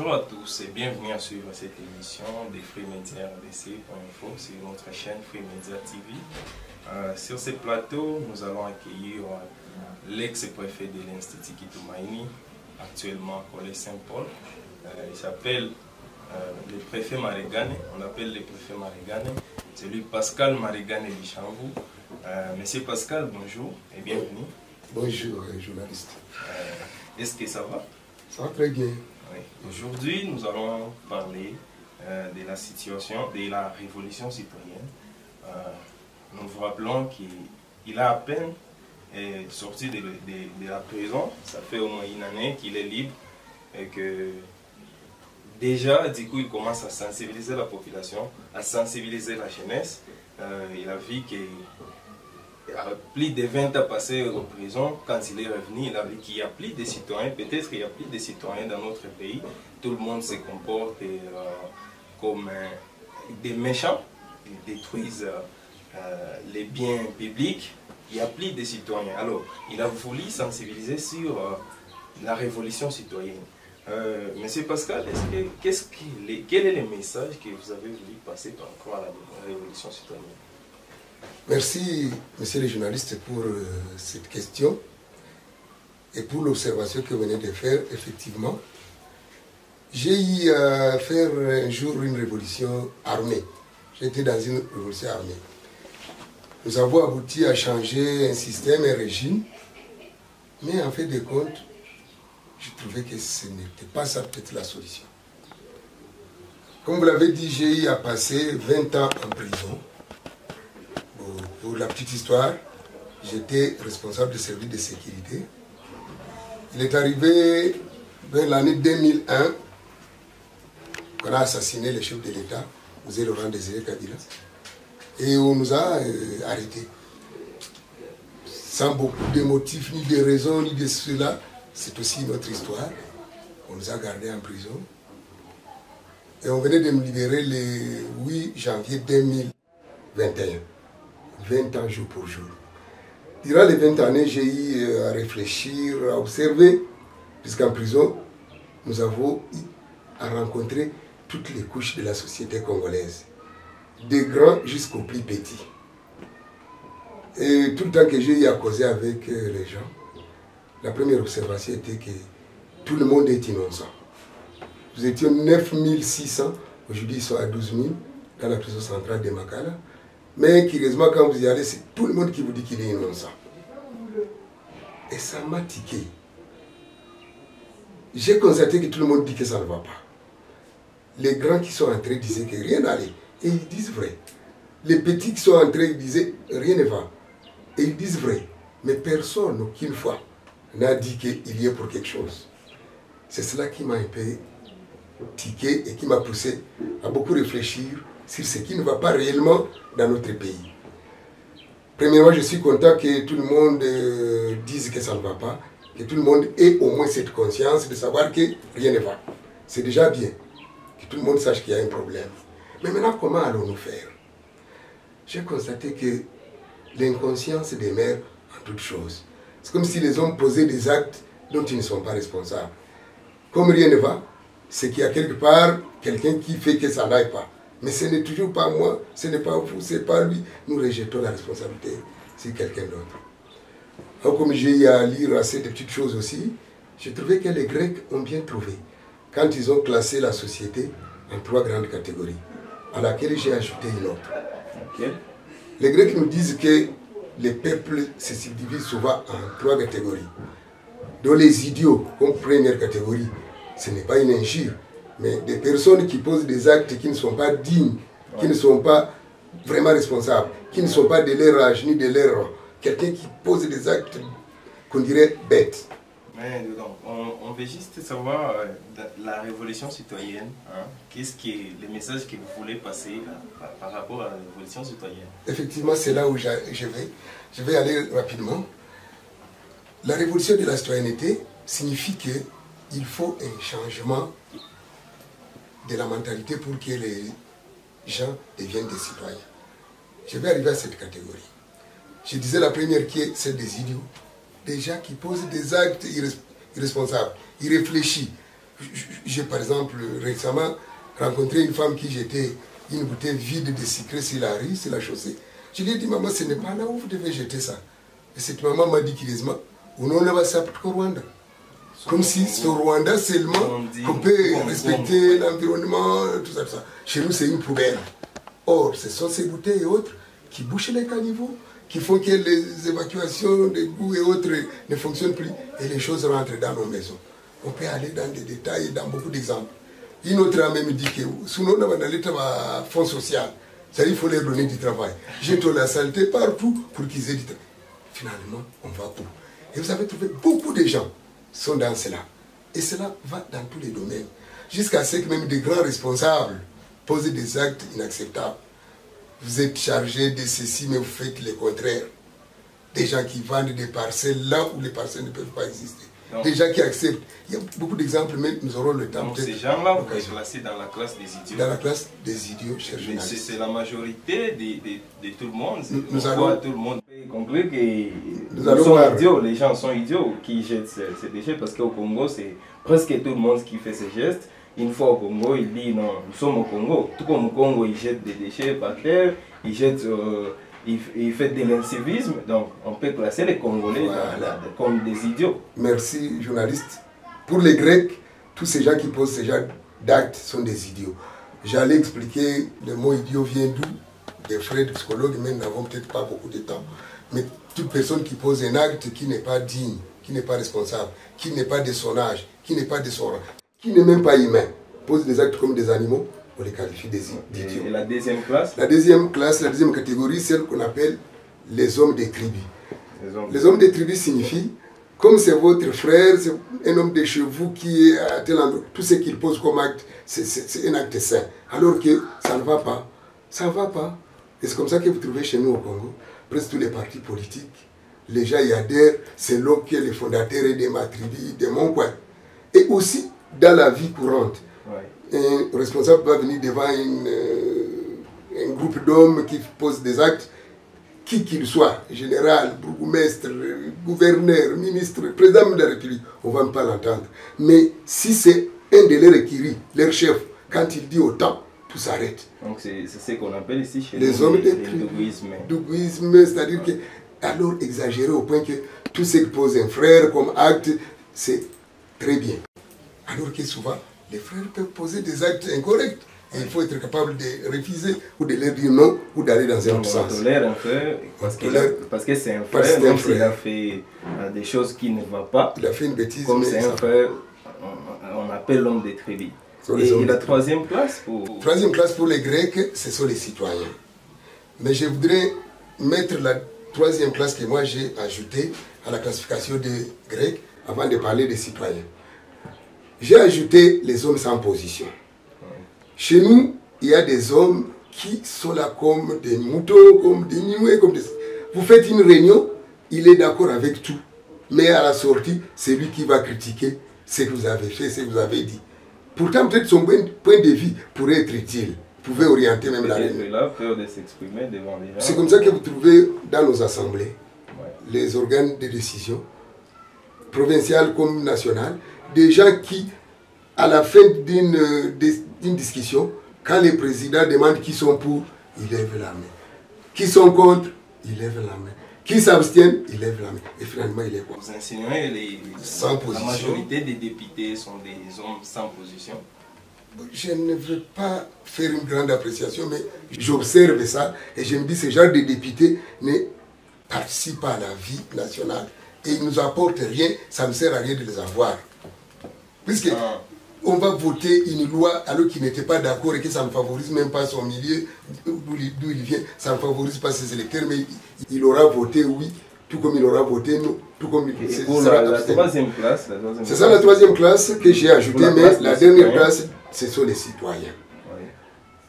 Bonjour à tous et bienvenue à suivre cette émission des Free Media RDC.info sur notre chaîne Free Media TV. Sur ce plateau, nous allons accueillir l'ex-préfet de l'Institut Kitoumaïni, actuellement au Collège Saint-Paul. Il s'appelle le préfet Marigane, on appelle le préfet Marigane, c'est lui Pascal Marigane Bichamvou. Monsieur Pascal, bonjour et bienvenue. Bonjour, journaliste. Est-ce que ça va? Ça va très bien. Oui. Aujourd'hui, nous allons parler de la situation, de la révolution citoyenne. Nous vous rappelons qu'il a à peine sorti de la prison. Ça fait au moins une année qu'il est libre et que déjà, du coup, il commence à sensibiliser la population, à sensibiliser la jeunesse. Il a vu qu'il a plus de 20 ans passés en prison. Quand il est revenu, il a vu qu'il y a plus de citoyens, peut-être qu'il y a plus de citoyens dans notre pays. Tout le monde se comporte comme des méchants. Ils détruisent les biens publics. Il n'y a plus de citoyens. Alors, il a voulu sensibiliser sur la révolution citoyenne. Monsieur Pascal, quel est le message que vous avez voulu passer par rapport à la révolution citoyenne? Merci, monsieur le journaliste, pour cette question et pour l'observation que vous venez de faire. Effectivement, j'ai eu à faire un jour une révolution armée. J'étais dans une révolution armée. Nous avons abouti à changer un système, un régime, mais en fait de compte, je trouvais que ce n'était pas ça peut-être la solution. Comme vous l'avez dit, j'ai eu à passer 20 ans en prison. Pour la petite histoire, j'étais responsable du service de sécurité. Il est arrivé vers l'année 2001 qu'on a assassiné le chef de l'État, M. Laurent Désiré Kabila, et on nous a arrêtés. Sans beaucoup de motifs, ni de raisons, ni de cela. C'est aussi notre histoire. On nous a gardés en prison. Et on venait de me libérer le 8 janvier 2021. 20 ans jour pour jour. Durant les 20 années, j'ai eu à réfléchir, à observer, puisqu'en prison, nous avons eu à rencontrer toutes les couches de la société congolaise, des grands jusqu'aux plus petits. Et tout le temps que j'ai eu à causer avec les gens, la première observation était que tout le monde est innocent. Nous étions 9600, aujourd'hui ils sont à 12 000 dans la prison centrale de Makala. Mais curieusement, quand vous y allez, c'est tout le monde qui vous dit qu'il est innocent. Et ça m'a tiqué. J'ai constaté que tout le monde dit que ça ne va pas. Les grands qui sont entrés disaient que rien n'allait. Et ils disent vrai. Les petits qui sont entrés, ils disaient rien ne va. Et ils disent vrai. Mais personne, aucune fois, n'a dit qu'il y est pour quelque chose. C'est cela qui m'a un peu tiqué et qui m'a poussé à beaucoup réfléchir sur ce qui ne va pas réellement dans notre pays. Premièrement, je suis content que tout le monde dise que ça ne va pas, que tout le monde ait au moins cette conscience de savoir que rien ne va. C'est déjà bien, que tout le monde sache qu'il y a un problème. Mais maintenant, comment allons-nous faire? J'ai constaté que l'inconscience des maires en toutes choses. C'est comme si les hommes posaient des actes dont ils ne sont pas responsables. Comme rien ne va, c'est qu'il y a quelque part quelqu'un qui fait que ça n'aille pas. Mais ce n'est toujours pas moi, ce n'est pas vous, ce n'est pas lui. Nous rejetons la responsabilité sur quelqu'un d'autre. Alors, comme j'ai eu à lire assez de petites choses aussi, j'ai trouvé que les Grecs ont bien trouvé. Quand ils ont classé la société en 3 grandes catégories, à laquelle j'ai ajouté une autre. Okay. Les Grecs nous disent que les peuples se subdivisent souvent en 3 catégories. Dont les idiots, comme première catégorie, ce n'est pas une injure, mais des personnes qui posent des actes qui ne sont pas dignes, qui ne sont pas vraiment responsables, qui ne sont pas de leur âge ni de leur rang. Quelqu'un qui pose des actes qu'on dirait bêtes. Mais donc, on veut juste savoir la révolution citoyenne, hein, qu'est-ce qui est le message que vous voulez passer par rapport à la révolution citoyenne? Effectivement, c'est là où je vais. Je vais aller rapidement. La révolution de la citoyenneté signifie qu'il faut un changement de la mentalité pour que les gens deviennent des citoyens. Je vais arriver à cette catégorie. Je disais la première qui est celle des idiots. Des gens qui posent des actes irresponsables, irréfléchis, J'ai par exemple récemment rencontré une femme qui jetait une bouteille vide de sucre sur la rue, sur la chaussée. Je lui ai dit, maman, ce n'est pas là où vous devez jeter ça. Et cette maman m'a dit curieusement, on ne va ça au Rwanda. Comme si c'est au Rwanda seulement qu'on peut respecter l'environnement, tout ça, tout ça. Chez nous, c'est une poubelle. Or, ce sont ces bouteilles et autres qui bouchent les caniveaux, qui font que les évacuations des goûts et autres ne fonctionnent plus. Et les choses rentrent dans nos maisons. On peut aller dans des détails, dans beaucoup d'exemples. Une autre a même dit que sinon, on va aller à fonds social. C'est-à-dire qu'il faut leur donner du travail. Jettent la saleté partout pour qu'ils aient du travail. Finalement, on va où? Et vous avez trouvé beaucoup de gens sont dans cela. Et cela va dans tous les domaines. Jusqu'à ce que même des grands responsables posent des actes inacceptables. Vous êtes chargé de ceci, mais vous faites le contraire. Des gens qui vendent des parcelles là où les parcelles ne peuvent pas exister. Donc, des gens qui acceptent. Il y a beaucoup d'exemples, mais nous aurons le temps. Donc ces gens-là, vous les placez dans la classe des idiots. Dans la classe des idiots, chers journalistes. C'est la majorité de tout le monde. Nous allons... Tout le monde peut conclure que nous sommes idiots. Les gens sont idiots qui jettent ces déchets parce qu'au Congo, c'est presque tout le monde qui fait ces gestes. Une fois au Congo, il dit non, nous sommes au Congo. Tout comme au Congo, ils jettent des déchets par terre, ils jettent... il fait de l'incivisme, donc on peut classer les Congolais comme des idiots. Merci, journaliste. Pour les Grecs, tous ces gens qui posent ces genres d'actes sont des idiots. J'allais expliquer, le mot idiot vient d'où? Des frères de psychologues, mais nous n'avons peut-être pas beaucoup de temps. Mais toute personne qui pose un acte qui n'est pas digne, qui n'est pas responsable, qui n'est pas de son âge, qui n'est pas de son rang, qui n'est même pas humain, pose des actes comme des animaux, on les qualifie d'idiots. Et la deuxième classe? La deuxième classe, la deuxième catégorie, celle qu'on appelle les hommes des tribus. Les hommes des tribus signifient, comme c'est votre frère, c'est un homme de chez vous qui est à tel endroit, tout ce qu'il pose comme acte, c'est un acte sain. Alors que ça ne va pas. Ça ne va pas. Et c'est comme ça que vous trouvez chez nous au Congo, presque tous les partis politiques, les gens y adhèrent, c'est là que les fondateurs de ma tribu, de mon coin. Et aussi, dans la vie courante. Un responsable va venir devant un groupe d'hommes qui posent des actes, qui qu'il soit, général, bourgmestre, gouverneur, ministre, président de la République, on ne va même pas l'entendre. Mais si c'est un de leurs écuries, leur chef, quand il dit autant, tout s'arrête. Donc c'est ce qu'on appelle ici chez les nous hommes le dougouisme. C'est-à-dire que, alors exagéré au point que tout ce que pose un frère comme acte, c'est très bien. Alors que souvent, les frères peuvent poser des actes incorrects. Et il faut être capable de refuser ou de leur dire non ou d'aller dans un autre sens. On tolère un frère parce que c'est un frère, même s'il a fait des choses qui ne vont pas. Il a fait une bêtise. Comme c'est un frère, on appelle l'homme des tribus. Et la troisième classe Troisième classe pour les Grecs, ce sont les citoyens. Mais je voudrais mettre la troisième classe que moi j'ai ajoutée à la classification des Grecs avant de parler des citoyens. J'ai ajouté les hommes sans position. Chez nous, il y a des hommes qui sont là comme des moutons, comme des niouets, comme des... Vous faites une réunion, il est d'accord avec tout. Mais à la sortie, c'est lui qui va critiquer ce que vous avez fait, ce que vous avez dit. Pourtant, peut-être son point de vue pourrait être utile, pouvait orienter même la réunion. Il a peur de s'exprimer devant les gens. C'est comme ça que vous trouvez dans nos assemblées, les organes de décision, provinciales comme nationales, des gens qui, à la fin d'une discussion, quand les présidents demandent qui sont pour, ils lèvent la main. Qui sont contre, ils lèvent la main. Qui s'abstiennent, ils lèvent la main. Et finalement, il est quoi? Vous insinuez sans position. La majorité des députés sont des hommes sans position. Je ne veux pas faire une grande appréciation, mais j'observe ça et je me dis que ce genre de députés ne participent pas à la vie nationale. Et ils ne nous apportent rien, ça ne sert à rien de les avoir. Puisque on va voter une loi alors qu'il n'était pas d'accord et que ça ne favorise même pas son milieu, d'où il vient, ça ne favorise pas ses électeurs, mais il aura voté oui, tout comme il aura voté non, tout comme il sera la troisième classe. C'est ça la troisième classe que j'ai ajoutée, mais la dernière classe, ce sont les citoyens. Oui.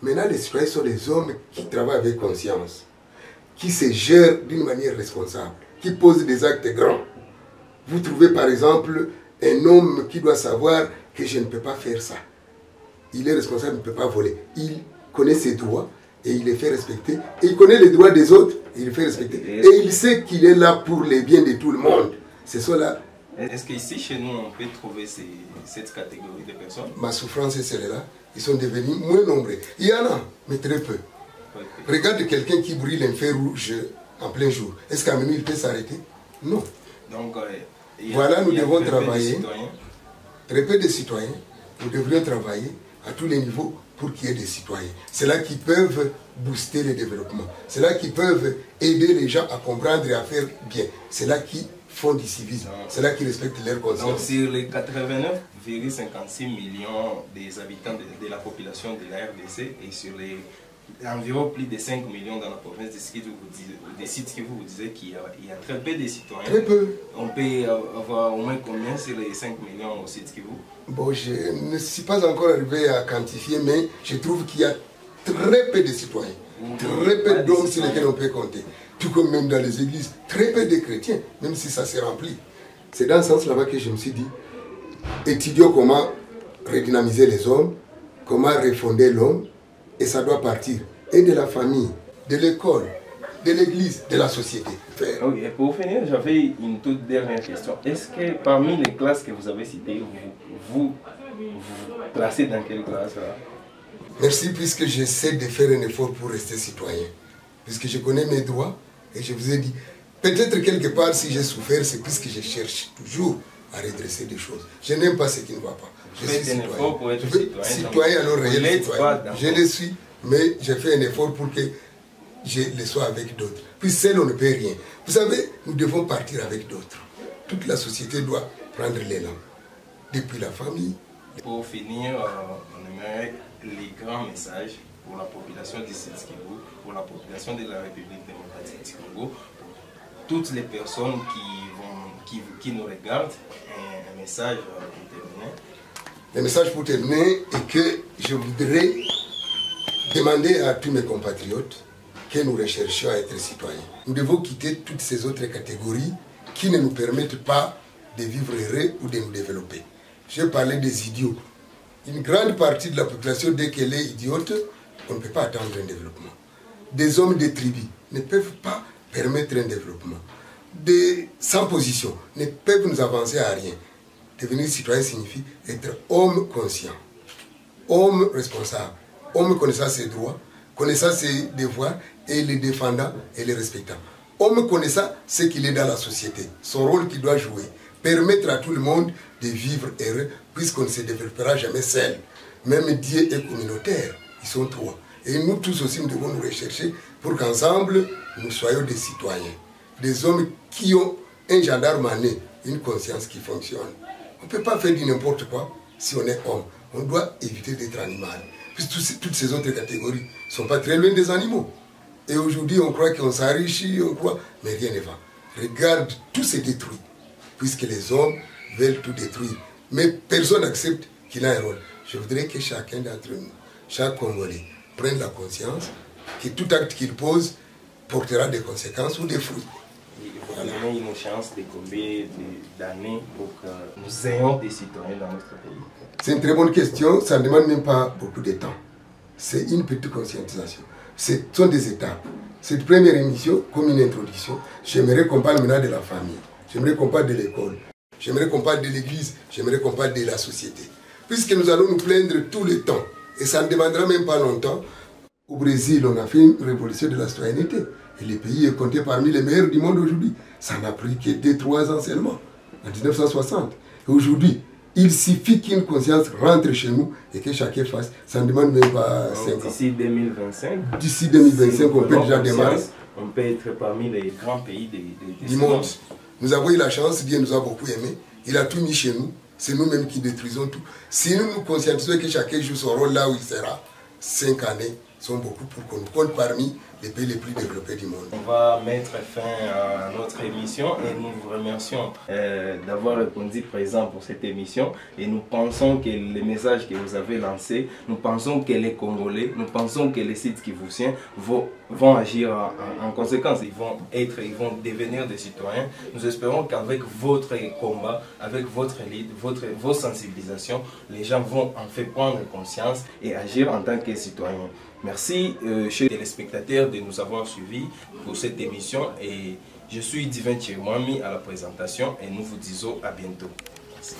Maintenant, les citoyens sont les hommes qui travaillent avec conscience, qui se gèrent d'une manière responsable, qui posent des actes grands. Vous trouvez par exemple un homme qui doit savoir que je ne peux pas faire ça. Il est responsable, il ne peut pas voler. Il connaît ses droits et il les fait respecter. Et il connaît les droits des autres et il les fait respecter. Et il sait qu'il est là pour les biens de tout le monde. Ce sont là Est-ce qu'ici, chez nous, on peut trouver cette catégorie de personnes? Ma souffrance est celle-là. Ils sont devenus moins nombreux. Il y en a, mais très peu. Regarde quelqu'un qui brûle un fer rouge en plein jour. Est-ce qu'à minuit, il peut s'arrêter? Non. Donc, voilà, nous devons travailler. Très peu de citoyens. Nous devrions travailler à tous les niveaux pour qu'il y ait des citoyens. C'est là qui peuvent booster le développement. C'est là qui peuvent aider les gens à comprendre et à faire bien. C'est là qui font du civisme. C'est là qui respectent leur conscience. Donc sur les 89,56 millions des habitants de la population de la RDC et sur les environ plus de 5 millions dans la province de Sud Kivu, vous disiez qu'il y a très peu de citoyens. Très peu. On peut avoir au moins combien sur les 5 millions au Sud Kivu? Bon, je ne suis pas encore arrivé à quantifier, mais je trouve qu'il y a très peu de citoyens. Très peu d'hommes sur lesquels on peut compter. Tout comme même dans les églises, très peu de chrétiens, même si ça s'est rempli. C'est dans ce sens là-bas que je me suis dit, étudions comment redynamiser les hommes, comment refonder l'homme, et ça doit partir. Et de la famille, de l'école, de l'église, de la société. Oui, et pour finir, j'avais une toute dernière question. Est-ce que parmi les classes que vous avez citées, vous placez dans quelle classe là? Merci, puisque j'essaie de faire un effort pour rester citoyen. Puisque je connais mes droits, et je vous ai dit, peut-être quelque part, si j'ai souffert, c'est puisque je cherche toujours à redresser des choses. Je n'aime pas ce qui ne va pas. Je suis citoyen. Pour être citoyen. Citoyen, alors réel citoyen. Je le suis, mais j'ai fait un effort pour que je le sois avec d'autres. Puis seul, on ne peut rien. Vous savez, nous devons partir avec d'autres. Toute la société doit prendre l'élan. Depuis la famille. Pour finir, on aimerait les grands messages pour la population du Sud Kivu, pour la population de la République démocratique du Congo, pour toutes les personnes qui nous regardent, un message pour terminer. Le message pour terminer est que je voudrais demander à tous mes compatriotes que nous recherchions à être citoyens. Nous devons quitter toutes ces autres catégories qui ne nous permettent pas de vivre heureux ou de nous développer. Je parlais des idiots. Une grande partie de la population, dès qu'elle est idiote, on ne peut pas attendre un développement. Des hommes de tribus ne peuvent pas permettre un développement. Des sans position ne peuvent nous avancer à rien. Devenir citoyen signifie être homme conscient, homme responsable, homme connaissant ses droits, connaissant ses devoirs et les défendant et les respectant. Homme connaissant ce qu'il est dans la société, son rôle qu'il doit jouer, permettre à tout le monde de vivre heureux puisqu'on ne se développera jamais seul. Même Dieu est communautaire, ils sont trois. Et nous tous aussi, nous devons nous rechercher pour qu'ensemble, nous soyons des citoyens. Des hommes qui ont un gendarme en eux, une conscience qui fonctionne. On ne peut pas faire du n'importe quoi si on est homme. On doit éviter d'être animal. Puisque toutes ces autres catégories ne sont pas très loin des animaux. Et aujourd'hui, on croit qu'on s'enrichit, on croit, mais rien ne va. Regarde, tout se détruit, puisque les hommes veulent tout détruire. Mais personne n'accepte qu'il a un rôle. Je voudrais que chacun d'entre nous, chaque Congolais, prenne la conscience que tout acte qu'il pose portera des conséquences ou des fruits. Vous donnez une chance de combien d'années pour que nous ayons des citoyens dans notre pays? C'est une très bonne question, ça ne demande même pas beaucoup de temps. C'est une petite conscientisation. Ce sont des étapes. Cette première émission, comme une introduction, j'aimerais qu'on parle maintenant de la famille, j'aimerais qu'on parle de l'école, j'aimerais qu'on parle de l'église, j'aimerais qu'on parle de la société. Puisque nous allons nous plaindre tout le temps, et ça ne demandera même pas longtemps. Au Brésil, on a fait une révolution de la citoyenneté. Et le pays est compté parmi les meilleurs du monde aujourd'hui. Ça n'a pris que 2-3 ans seulement, en 1960. Et aujourd'hui, il suffit qu'une conscience rentre chez nous et que chacun fasse. Ça ne demande même pas 5 ans. D'ici 2025, d'ici 2025, on peut déjà démarrer. On peut être parmi les grands pays du monde. Nous avons eu la chance, Dieu nous a beaucoup aimés. Il a tout mis chez nous. C'est nous-mêmes qui détruisons tout. Si nous nous conscientisons que chacun joue son rôle là où il sera, 5 années sont beaucoup pour qu'on nous compte parmi les pays les plus développés du monde. On va mettre fin à notre émission et nous vous remercions d'avoir répondu présent pour cette émission. Et nous pensons que les messages que vous avez lancés, nous pensons que les Congolais, nous pensons que les sites qui vous tiennent vont agir en conséquence. Ils vont devenir des citoyens. Nous espérons qu'avec votre combat, avec votre élite, vos sensibilisations, les gens vont en fait prendre conscience et agir en tant que citoyens. Merci, chers téléspectateurs, de nous avoir suivis pour cette émission et Je suis Divin Thierry Mwami à la présentation et nous vous disons à bientôt. Merci.